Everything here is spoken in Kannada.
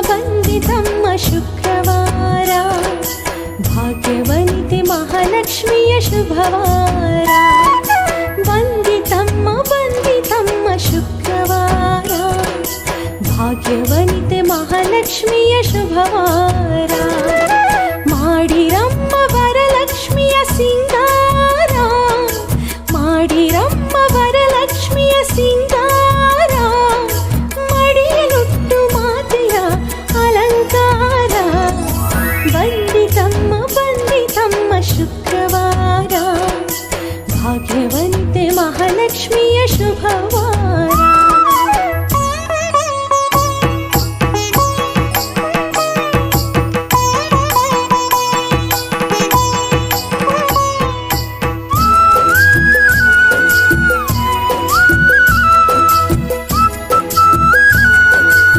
ಬಂದಿತಮ್ಮ ಶುಕ್ರವಾರ, ಭಾಗ್ಯವನಿತೆ ಮಹಾಲಕ್ಷ್ಮಿಯ ಶುಭವಾರ. ಬಂದಿತಮ್ಮ ಶುಕ್ರವಾರ, ಭಾಗ್ಯವನಿತೆ ಮಹಾಲಕ್ಷ್ಮಿಯ ಶುಭವಾರ. ಮಾಡಿರಮ್ಮ ವರಲಕ್ಷ್ಮಿಯ ಸಿಂಗ